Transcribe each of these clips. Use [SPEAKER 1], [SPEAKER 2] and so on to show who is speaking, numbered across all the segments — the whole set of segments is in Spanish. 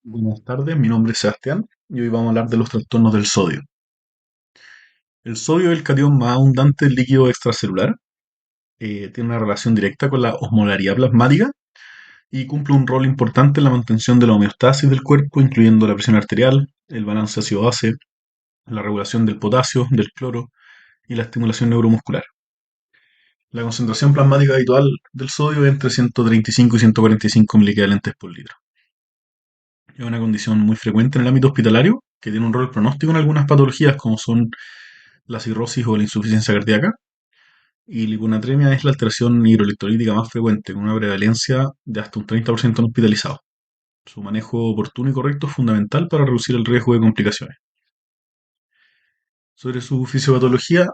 [SPEAKER 1] Buenas tardes, mi nombre es Sebastián y hoy vamos a hablar de los trastornos del sodio. El sodio es el catión más abundante del líquido extracelular, tiene una relación directa con la osmolaridad plasmática y cumple un rol importante en la mantención de la homeostasis del cuerpo, incluyendo la presión arterial, el balance ácido-base, la regulación del potasio, del cloro y la estimulación neuromuscular. La concentración plasmática habitual del sodio es entre 135 y 145 miliequivalentes por litro. Es una condición muy frecuente en el ámbito hospitalario que tiene un rol pronóstico en algunas patologías como son la cirrosis o la insuficiencia cardíaca, y la hiponatremia es la alteración hidroelectrolítica más frecuente, con una prevalencia de hasta un 30% en hospitalizados. Su manejo oportuno y correcto es fundamental para reducir el riesgo de complicaciones. Sobre su fisiopatología,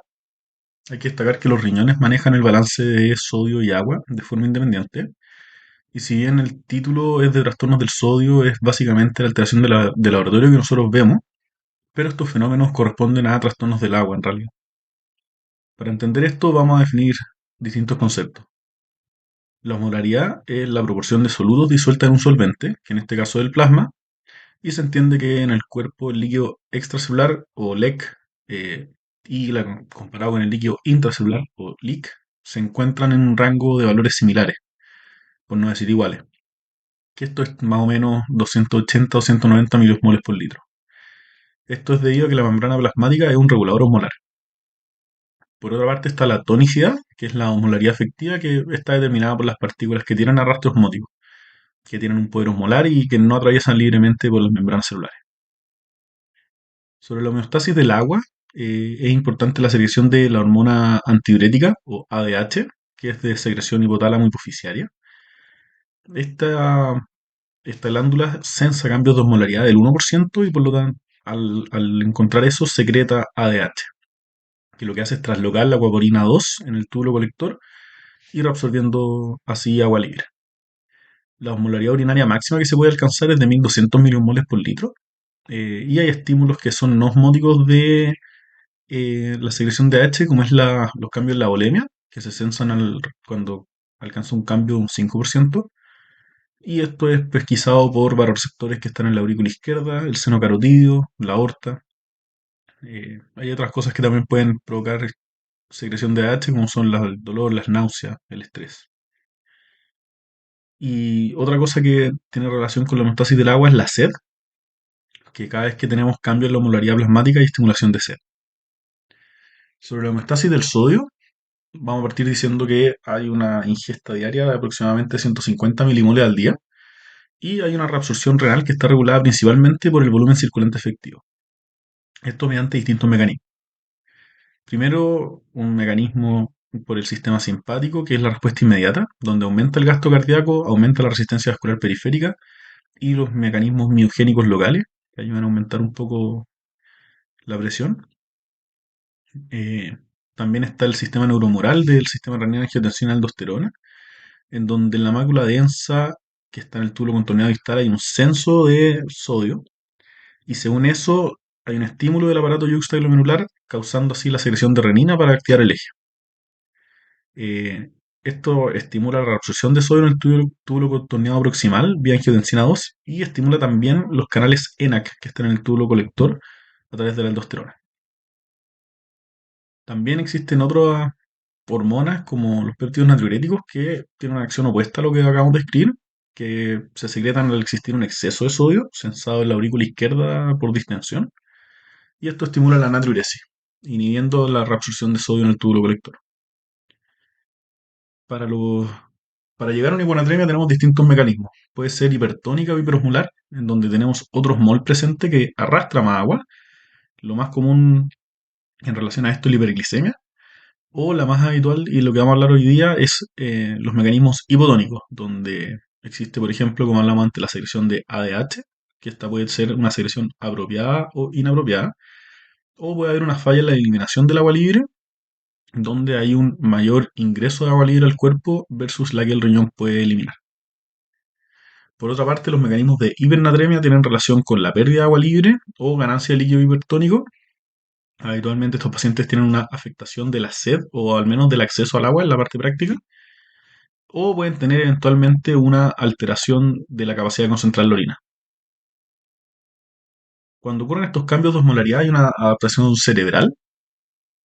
[SPEAKER 1] hay que destacar que los riñones manejan el balance de sodio y agua de forma independiente, y si bien el título es de trastornos del sodio, es básicamente la alteración de laboratorio que nosotros vemos, pero estos fenómenos corresponden a trastornos del agua en realidad. Para entender esto vamos a definir distintos conceptos. La osmolaridad es la proporción de solutos disuelta en un solvente, que en este caso es el plasma, y se entiende que en el cuerpo el líquido extracelular o LEC comparado con el líquido intracelular o LIC se encuentran en un rango de valores similares, por no decir iguales, que esto es más o menos 280 o 190 miliosmoles por litro. Esto es debido a que la membrana plasmática es un regulador osmolar. Por otra parte está la tonicidad, que es la osmolaridad efectiva, que está determinada por las partículas que tienen arrastre osmótico, que tienen un poder osmolar y que no atraviesan libremente por las membranas celulares. Sobre la homeostasis del agua, es importante la secreción de la hormona antidiurética o ADH, que es de secreción hipotálamo hipoficiaria. Esta, esta glándula sensa cambios de osmolaridad del 1% y por lo tanto al encontrar eso secreta ADH, que lo que hace es traslocar la acuaporina 2 en el túbulo colector y reabsorbiendo así agua libre. La osmolaridad urinaria máxima que se puede alcanzar es de 1200 milimoles por litro, y hay estímulos que son no osmóticos de la secreción de AH, como es los cambios en la volemia, que se sensan cuando alcanza un cambio de un 5%, y esto es pesquisado por varoreceptores que están en la aurícula izquierda, el seno carotídeo, la aorta. Hay otras cosas que también pueden provocar secreción de AH, como son el dolor, las náuseas, el estrés. Y otra cosa que tiene relación con la homeostasis del agua es la sed, que cada vez que tenemos cambios en la molaridad plasmática hay estimulación de sed. Sobre la homeostasis del sodio, vamos a partir diciendo que hay una ingesta diaria de aproximadamente 150 milimoles al día y hay una reabsorción renal que está regulada principalmente por el volumen circulante efectivo. Esto mediante distintos mecanismos. Primero, un mecanismo por el sistema simpático, que es la respuesta inmediata, donde aumenta el gasto cardíaco, aumenta la resistencia vascular periférica y los mecanismos miogénicos locales, que ayudan a aumentar un poco la presión. Eh, También está el sistema neuromoral del sistema renina-angiotensina-aldosterona, en donde en la mácula densa que está en el túbulo contorneado distal hay un censo de sodio, y según eso hay un estímulo del aparato yuxtaglomerular, causando así la secreción de renina para activar el eje. Eh, Esto estimula la reabsorción de sodio en el túbulo contorneado proximal vía angiotensina 2 y estimula también los canales ENaC que están en el túbulo colector a través de la aldosterona. También existen otras hormonas como los péptidos natriuréticos que tienen una acción opuesta a lo que acabamos de escribir, que se secretan al existir un exceso de sodio sensado en la aurícula izquierda por distensión, y esto estimula la natriuresis, inhibiendo la reabsorción de sodio en el túbulo colector. Para, los, para llegar a una hiponatremia tenemos distintos mecanismos. Puede ser hipertónica o hiperosmolar, en donde tenemos otro osmol presente que arrastra más agua. Lo más común en relación a esto es la hiperglicemia. O la más habitual, y lo que vamos a hablar hoy día, es los mecanismos hipotónicos, donde existe, por ejemplo, como hablamos antes, la secreción de ADH, que esta puede ser una secreción apropiada o inapropiada, o puede haber una falla en la eliminación del agua libre, donde hay un mayor ingreso de agua libre al cuerpo versus la que el riñón puede eliminar. Por otra parte, los mecanismos de hipernatremia tienen relación con la pérdida de agua libre o ganancia de líquido hipertónico. Habitualmente estos pacientes tienen una afectación de la sed o al menos del acceso al agua en la parte práctica, o pueden tener eventualmente una alteración de la capacidad de concentrar la orina. Cuando ocurren estos cambios de osmolaridad hay una adaptación cerebral.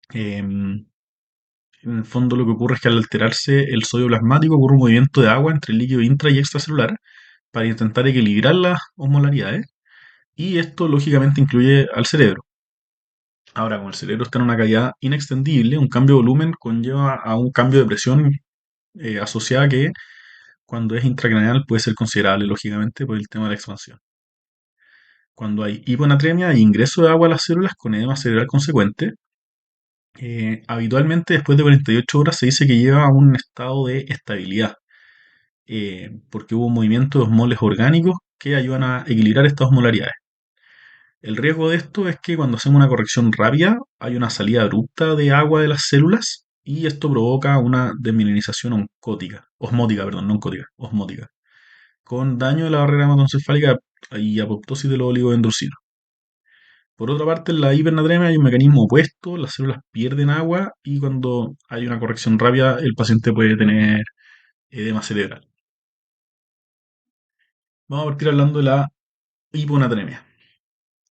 [SPEAKER 1] En el fondo lo que ocurre es que al alterarse el sodio plasmático ocurre un movimiento de agua entre el líquido intra y extracelular para intentar equilibrar las osmolaridades y esto lógicamente incluye al cerebro. Ahora, como el cerebro está en una cavidad inextendible, un cambio de volumen conlleva a un cambio de presión asociada que cuando es intracraneal puede ser considerable, lógicamente, por el tema de la expansión. Cuando hay hiponatremia hay ingreso de agua a las células con edema cerebral consecuente. Habitualmente después de 48 horas se dice que llega a un estado de estabilidad, porque hubo un movimiento de osmoles orgánicos que ayudan a equilibrar estas osmolaridades. El riesgo de esto es que cuando hacemos una corrección rápida hay una salida abrupta de agua de las células y esto provoca una desmineralización osmótica, perdón, no oncótica, osmótica, con daño de la barrera hematoencefálica y apoptosis de los oligodendrocitos. Por otra parte, en la hipernatremia hay un mecanismo opuesto, las células pierden agua y cuando hay una corrección rápida el paciente puede tener edema cerebral. Vamos a partir hablando de la hiponatremia.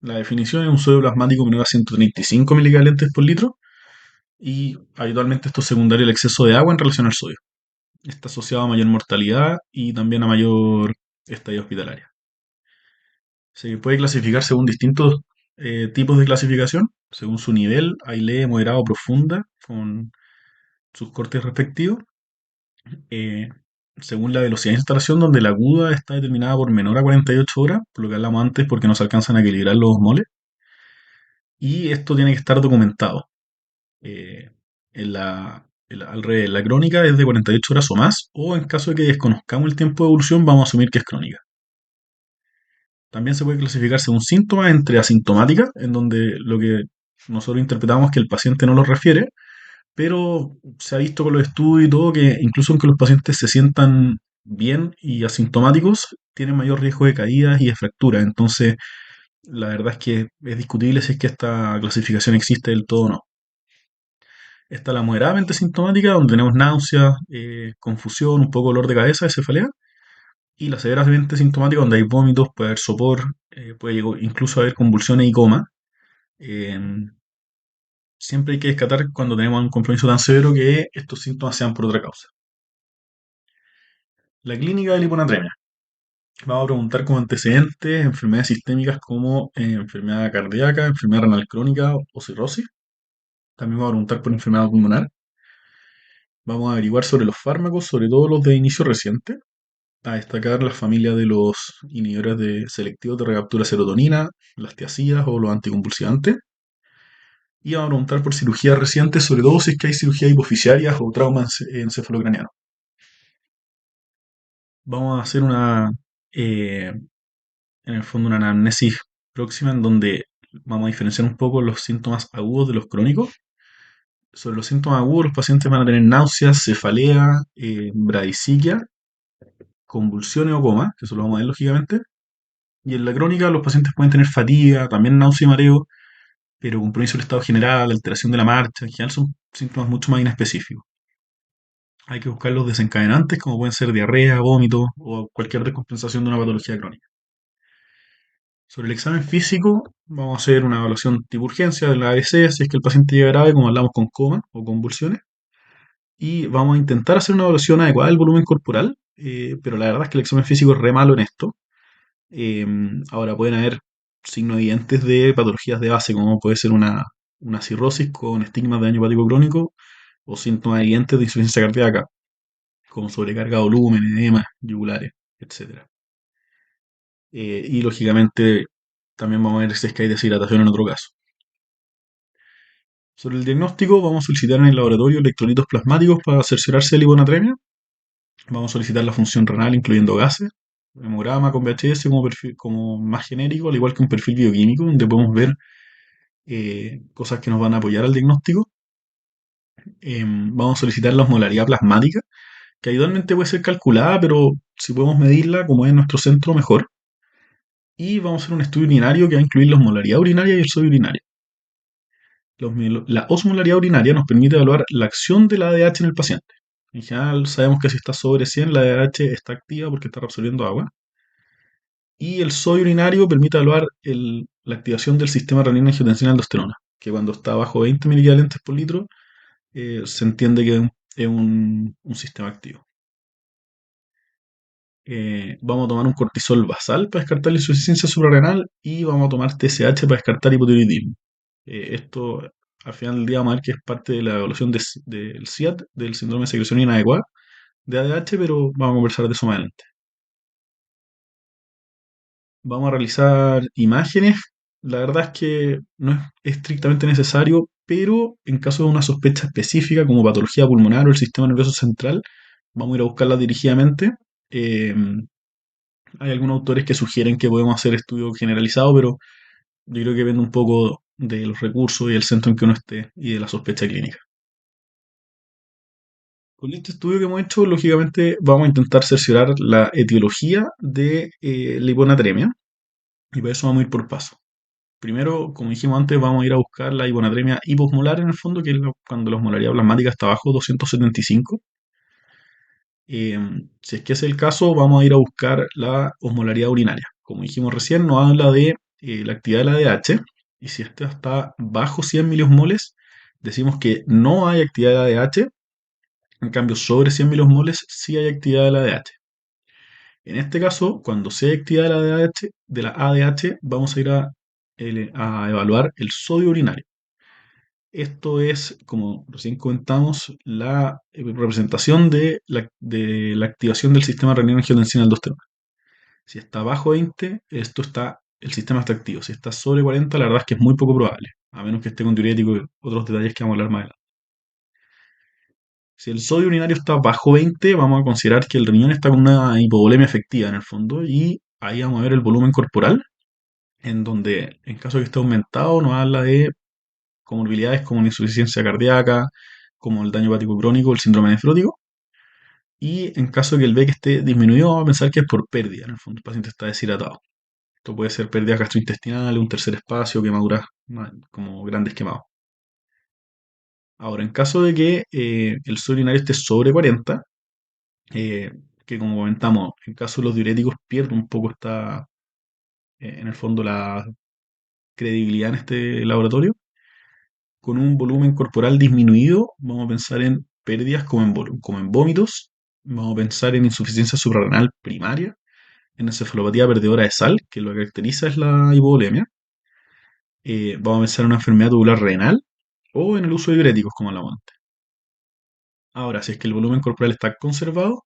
[SPEAKER 1] La definición es un sodio plasmático menor a 135 miligalentes por litro y habitualmente esto es secundario al exceso de agua en relación al sodio. Está asociado a mayor mortalidad y también a mayor estadía hospitalaria. Se puede clasificar según distintos tipos de clasificación, según su nivel, hay leve, moderado o profunda, con sus cortes respectivos, eh, según la velocidad de instalación, donde la aguda está determinada por menor a 48 horas, por lo que hablamos antes, porque no se alcanzan a equilibrar los moles, y esto tiene que estar documentado. Eh, al revés, la crónica es de 48 horas o más, o en caso de que desconozcamos el tiempo de evolución, vamos a asumir que es crónica. También se puede clasificar según síntomas entre asintomática, en donde lo que nosotros interpretamos que el paciente no lo refiere, pero se ha visto con los estudios y todo que incluso aunque los pacientes se sientan bien y asintomáticos, tienen mayor riesgo de caídas y de fracturas. Entonces, la verdad es que es discutible si es que esta clasificación existe del todo o no. Está la moderadamente sintomática, donde tenemos náuseas, confusión, un poco dolor de cabeza, cefalea. Y la severamente sintomática, donde hay vómitos, puede haber sopor, puede incluso haber convulsiones y coma. Eh, Siempre hay que descartar cuando tenemos un compromiso tan severo que estos síntomas sean por otra causa. La clínica de la hiponatremia. Vamos a preguntar como antecedentes enfermedades sistémicas como enfermedad cardíaca, enfermedad renal crónica o cirrosis. También vamos a preguntar por enfermedad pulmonar. Vamos a averiguar sobre los fármacos, sobre todo los de inicio reciente. A destacar la familia de los inhibidores selectivos de recaptura de serotonina, las tiazidas o los anticonvulsivantes. Y vamos a preguntar por cirugía reciente, sobre todo si es que hay cirugía hipoficiarias o trauma encefalocraniano. Vamos a hacer en el fondo, una anamnesis próxima en donde vamos a diferenciar un poco los síntomas agudos de los crónicos. Sobre los síntomas agudos, los pacientes van a tener náuseas, cefalea, bradiciquia, convulsiones o coma, que eso lo vamos a ver lógicamente. Y en la crónica, los pacientes pueden tener fatiga, también náusea y mareo, pero compromiso del estado general, alteración de la marcha, en general son síntomas mucho más inespecíficos. Hay que buscar los desencadenantes, como pueden ser diarrea, vómito o cualquier descompensación de una patología crónica. Sobre el examen físico, vamos a hacer una evaluación tipo urgencia de la ABC, si es que el paciente llega grave, como hablamos con coma o convulsiones. Y vamos a intentar hacer una evaluación adecuada del volumen corporal, pero la verdad es que el examen físico es re malo en esto. Eh, Ahora pueden haber signos evidentes de patologías de base, como puede ser una cirrosis con estigmas de daño hepático crónico o síntomas evidentes de insuficiencia cardíaca, como sobrecarga de volumen, edema, yugulares, etcétera. Y lógicamente también vamos a ver si es que hay deshidratación en otro caso. Sobre el diagnóstico, vamos a solicitar en el laboratorio electrolitos plasmáticos para cerciorarse de la hiponatremia. Vamos a solicitar la función renal, incluyendo gases, hemograma con VHS como más genérico, al igual que un perfil bioquímico, donde podemos ver cosas que nos van a apoyar al diagnóstico. Vamos a solicitar la osmolaridad plasmática, que habitualmente puede ser calculada, pero si podemos medirla, como es nuestro centro, mejor. Y vamos a hacer un estudio urinario que va a incluir la osmolaridad urinaria y el sodio urinario. La osmolaridad urinaria nos permite evaluar la acción de la ADH en el paciente. En general sabemos que si está sobre 100 la ADH está activa porque está reabsorbiendo agua. Y el sodio urinario permite evaluar la activación del sistema renina-angiotensina-aldosterona, que cuando está bajo 20 milivalentes por litro, se entiende que es un sistema activo. Vamos a tomar un cortisol basal para descartar la insuficiencia suprarrenal y vamos a tomar TSH para descartar hipotiroidismo. Esto, al final del día, vamos a ver que es parte de la evaluación del SIAD, del síndrome de secreción inadecuada de ADH, pero vamos a conversar de eso más adelante. Vamos a realizar imágenes. La verdad es que no es estrictamente necesario, pero en caso de una sospecha específica, como patología pulmonar o el sistema nervioso central, vamos a ir a buscarla dirigidamente. Eh, Hay algunos autores que sugieren que podemos hacer estudios generalizados, pero yo creo que depende un poco de los recursos y el centro en que uno esté y de la sospecha clínica. Con este estudio que hemos hecho, lógicamente vamos a intentar cerciorar la etiología de la hiponatremia y para eso vamos a ir por paso. Primero, como dijimos antes, vamos a ir a buscar la hiponatremia hiposmolar en el fondo, que es cuando la osmolaridad plasmática está bajo 275. Si es que es el caso, vamos a ir a buscar la osmolaridad urinaria. Como dijimos recién, nos habla de la actividad de la ADH, y si esta está bajo 100 miliosmoles, decimos que no hay actividad de la ADH. En cambio, sobre 100 miliosmoles sí hay actividad de la ADH. En este caso, cuando sí hay actividad de la ADH, vamos a ir a evaluar el sodio urinario. Esto es, como recién comentamos, la representación de la activación del sistema renina-angiotensina-aldosterona. Si está bajo 20, el sistema está activo. Si está sobre 40, la verdad es que es muy poco probable, a menos que esté con diurético y otros detalles que vamos a hablar más adelante. Si el sodio urinario está bajo 20, vamos a considerar que el riñón está con una hipovolemia efectiva en el fondo, y ahí vamos a ver el volumen corporal, en donde, en caso de que esté aumentado, nos habla de comorbilidades como la insuficiencia cardíaca, como el daño hepático crónico, el síndrome nefrótico. Y en caso de que el BEC esté disminuido, vamos a pensar que es por pérdida. En el fondo, el paciente está deshidratado. Esto puede ser pérdidas gastrointestinales, un tercer espacio, quemaduras como grandes quemados. Ahora, en caso de que el sodio urinario esté sobre 40, eh, que como comentamos, en caso de los diuréticos pierde un poco en el fondo la credibilidad en este laboratorio, con un volumen corporal disminuido, vamos a pensar en pérdidas como en vómitos, vamos a pensar en insuficiencia suprarrenal primaria, en encefalopatía perdedora de sal, que lo que caracteriza es la hipovolemia. Vamos a pensar en una enfermedad tubular renal o en el uso de diuréticos, como hablamos antes. Ahora, si es que el volumen corporal está conservado,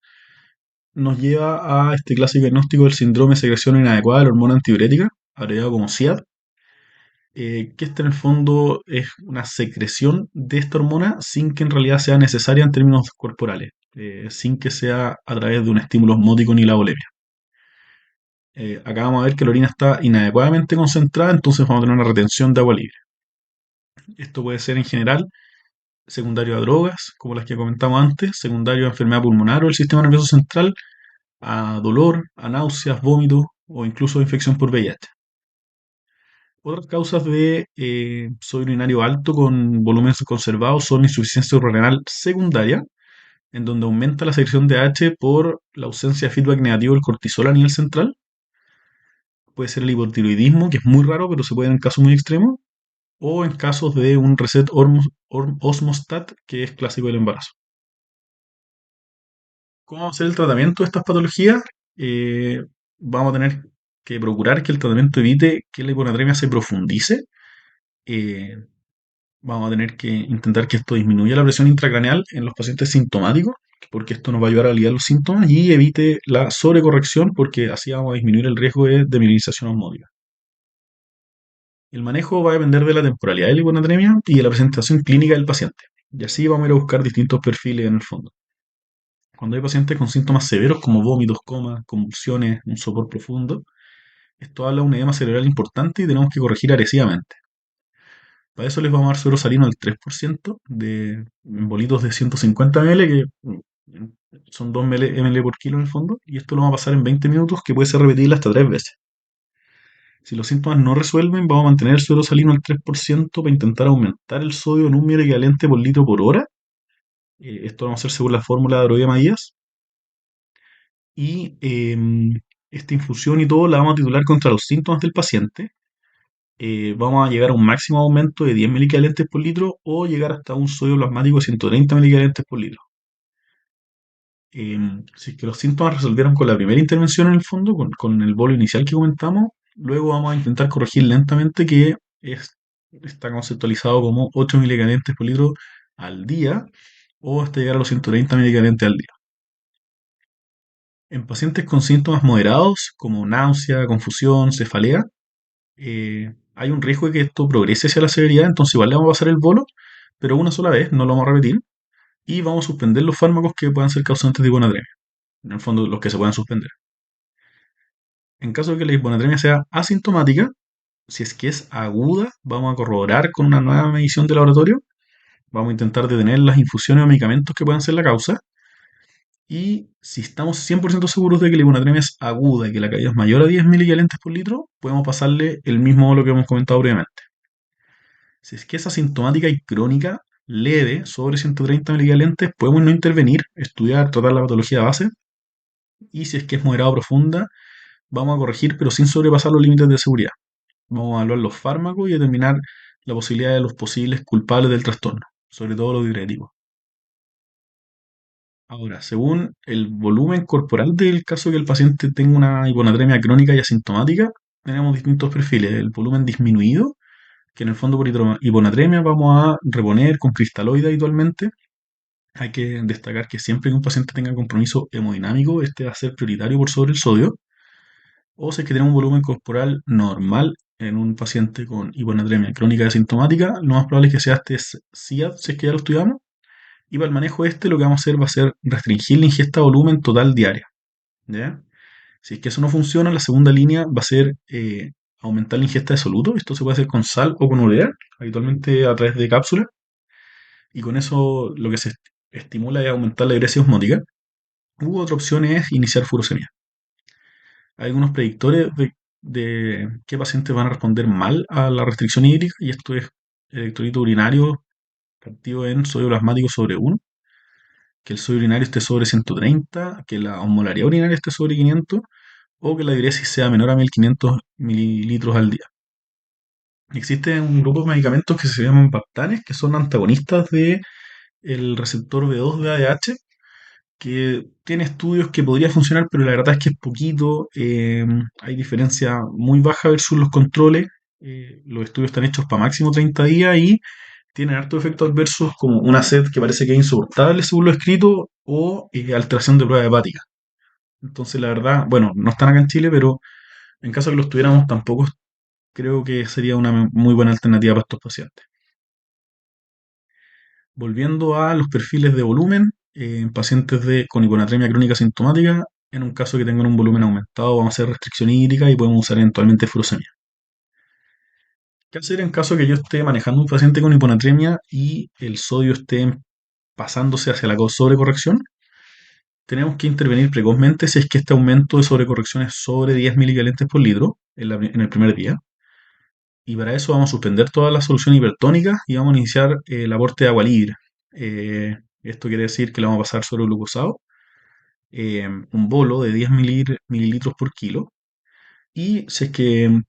[SPEAKER 1] nos lleva a este clásico diagnóstico del síndrome de secreción inadecuada de la hormona antidiurética, abreviado como SIAD, que este en el fondo es una secreción de esta hormona sin que en realidad sea necesaria en términos corporales, sin que sea a través de un estímulo osmótico ni la volemia. Acá vamos a ver que la orina está inadecuadamente concentrada, entonces vamos a tener una retención de agua libre. Esto puede ser en general secundario a drogas, como las que comentamos antes, secundario a enfermedad pulmonar o el sistema nervioso central, a dolor, a náuseas, vómitos o incluso infección por VIH. Otras causas de sodio urinario alto con volúmenes conservados son insuficiencia renal secundaria, en donde aumenta la secreción de AH por la ausencia de feedback negativo del cortisol a nivel central. Puede ser el hipotiroidismo, que es muy raro, pero se puede en casos muy extremos, o en casos de un reset osmostat, que es clásico del embarazo. ¿Cómo hacer el tratamiento de estas patologías? Eh, Vamos a tener que procurar que el tratamiento evite que la hiponatremia se profundice. Eh, Vamos a tener que intentar que esto disminuya la presión intracraneal en los pacientes sintomáticos, porque esto nos va a ayudar a aliviar los síntomas y evite la sobrecorrección, porque así vamos a disminuir el riesgo de demilinización osmótica. El manejo va a depender de la temporalidad de la hiponatremia y de la presentación clínica del paciente. Y así vamos a ir a buscar distintos perfiles en el fondo. Cuando hay pacientes con síntomas severos como vómitos, coma, convulsiones, un sopor profundo, esto habla de un edema cerebral importante y tenemos que corregir agresivamente. Para eso les vamos a dar suero salino al 3% de bolitos de 150 ml, que son 2 ml por kilo en el fondo, y esto lo vamos a pasar en 20 minutos, que puede ser repetible hasta 3 veces. Si los síntomas no resuelven, vamos a mantener el suero salino al 3% para intentar aumentar el sodio en un ml equivalente por litro por hora. Esto lo vamos a hacer según la fórmula de Arodia Díaz. Y esta infusión y todo la vamos a titular contra los síntomas del paciente. Vamos a llegar a un máximo aumento de 10 milicalentes por litro o llegar hasta un sodio plasmático de 130 milicalentes por litro. Si es que los síntomas resolvieron con la primera intervención en el fondo, con el bolo inicial que comentamos, luego vamos a intentar corregir lentamente, está conceptualizado como 8 milicalentes por litro al día o hasta llegar a los 130 milicalentes al día. En pacientes con síntomas moderados, como náusea, confusión, cefalea, hay un riesgo de que esto progrese hacia la severidad, entonces igual le vamos a pasar el bolo, pero una sola vez, no lo vamos a repetir, y vamos a suspender los fármacos que puedan ser causantes de hiponatremia, en el fondo los que se puedan suspender. En caso de que la hiponatremia sea asintomática, si es que es aguda, vamos a corroborar con una nueva medición de laboratorio, vamos a intentar detener las infusiones o medicamentos que puedan ser la causa, y si estamos 100% seguros de que la hiponatremia es aguda y que la caída es mayor a 10 milivalentes por litro, podemos pasarle el mismo lo que hemos comentado previamente. Si es que es asintomática y crónica, leve, sobre 130 milivalentes, podemos no intervenir, estudiar, tratar la patología base, y si es que es moderada o profunda, vamos a corregir, pero sin sobrepasar los límites de seguridad. Vamos a evaluar los fármacos y determinar la posibilidad de los posibles culpables del trastorno, sobre todo los diuréticos. Ahora, según el volumen corporal del caso de que el paciente tenga una hiponatremia crónica y asintomática, tenemos distintos perfiles. El volumen disminuido, que en el fondo por hiponatremia vamos a reponer con cristaloide habitualmente. Hay que destacar que siempre que un paciente tenga compromiso hemodinámico, este va a ser prioritario por sobre el sodio. O si es que tenemos un volumen corporal normal en un paciente con hiponatremia crónica y asintomática, lo más probable es que sea este SIAD, si es que ya lo estudiamos. Y para el manejo lo que vamos a hacer va a ser restringir la ingesta de volumen total diaria. ¿Ya? Si es que eso no funciona, la segunda línea va a ser aumentar la ingesta de soluto. Esto se puede hacer con sal o con urea, habitualmente a través de cápsulas. Y con eso lo que se estimula es aumentar la diuresis osmótica. U otra opción es iniciar furosemia. Hay algunos predictores de qué pacientes van a responder mal a la restricción hídrica, y esto es electrolito urinario partido en sodio plasmático sobre 1, que el sodio urinario esté sobre 130, que la osmolaridad urinaria esté sobre 500, o que la diuresis sea menor a 1500 mililitros al día. Existe un grupo de medicamentos que se llaman baptanes, que son antagonistas de el receptor B2 de ADH, que tiene estudios que podría funcionar, pero la verdad es que es poquito. Hay diferencia muy baja versus los controles. Los estudios están hechos para máximo 30 días y tienen hartos efectos adversos como una sed que parece que es insoportable según lo escrito o alteración de prueba hepática. Entonces, la verdad, bueno, no están acá en Chile, pero en caso de que los tuviéramos, tampoco creo que sería una muy buena alternativa para estos pacientes. Volviendo a los perfiles de volumen, en pacientes con hiponatremia crónica sintomática, en un caso que tengan un volumen aumentado, vamos a hacer restricción hídrica y podemos usar eventualmente furosemia. ¿Qué hacer en caso que yo esté manejando un paciente con hiponatremia y el sodio esté pasándose hacia la sobrecorrección? Tenemos que intervenir precozmente si es que este aumento de sobrecorrección es sobre 10 milivalentes por litro en el primer día. Y para eso vamos a suspender toda la solución hipertónica y vamos a iniciar el aporte de agua libre. Esto quiere decir que le vamos a pasar sobre glucosado, un bolo de 10 mililitros por kilo. Y si es que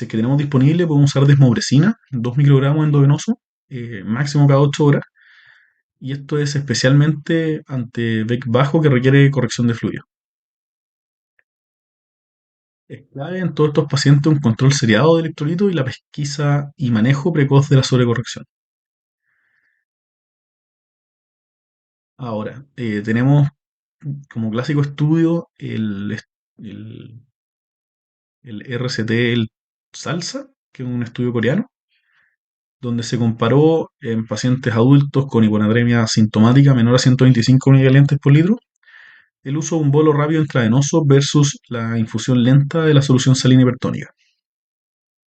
[SPEAKER 1] tenemos disponible, podemos usar desmobresina, 2 microgramos endovenoso, máximo cada 8 horas. Y esto es especialmente ante VEC bajo que requiere corrección de fluido. Es clave en todos estos pacientes un control seriado de electrolitos y la pesquisa y manejo precoz de la sobrecorrección. Ahora, tenemos como clásico estudio el, el RCT, el SALSA, que es un estudio coreano, donde se comparó en pacientes adultos con hiponatremia sintomática menor a 125 milivalentes por litro el uso de un bolo rápido intravenoso versus la infusión lenta de la solución salina hipertónica.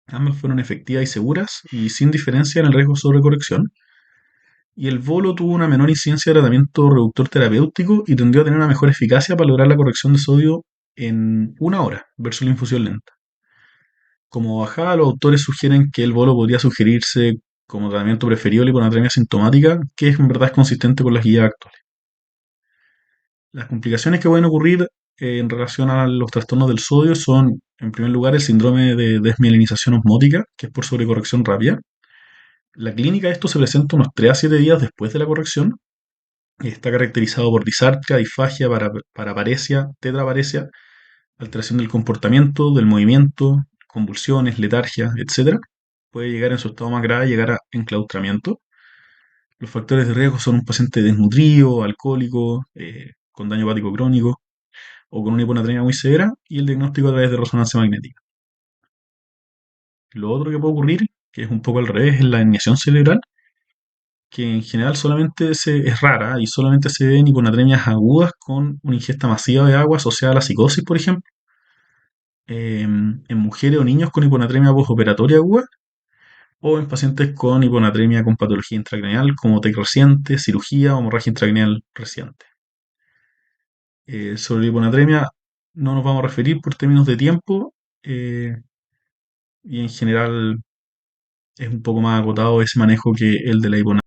[SPEAKER 1] Ambas fueron efectivas y seguras y sin diferencia en el riesgo de sobrecorrección. Y el bolo tuvo una menor incidencia de tratamiento reductor terapéutico y tendió a tener una mejor eficacia para lograr la corrección de sodio en 1 hora versus la infusión lenta. Como bajada, los autores sugieren que el bolo podría sugerirse como tratamiento preferido de la hiponatremia sintomática, que en verdad es consistente con las guías actuales. Las complicaciones que pueden ocurrir en relación a los trastornos del sodio son, en primer lugar, el síndrome de desmielinización osmótica, que es por sobrecorrección rápida. La clínica de esto se presenta unos 3 a 7 días después de la corrección y está caracterizado por disartria, disfagia, paraparesia, tetraparesia, alteración del comportamiento, del movimiento, convulsiones, letargia, etcétera. Puede llegar en su estado más grave, llegar a enclaustramiento. Los factores de riesgo son un paciente desnutrido, alcohólico, con daño hepático crónico o con una hiponatremia muy severa y el diagnóstico a través de resonancia magnética. Lo otro que puede ocurrir, que es un poco al revés, es la herniación cerebral, que en general es rara y solamente se ve en hiponatremias agudas con una ingesta masiva de agua asociada a la psicosis, por ejemplo, en mujeres o niños con hiponatremia postoperatoria aguda o en pacientes con hiponatremia con patología intracraneal como TEC reciente, cirugía o hemorragia intracraneal reciente. Sobre la hiponatremia no nos vamos a referir por términos de tiempo eh, y en general es un poco más agotado ese manejo que el de la hiponatremia.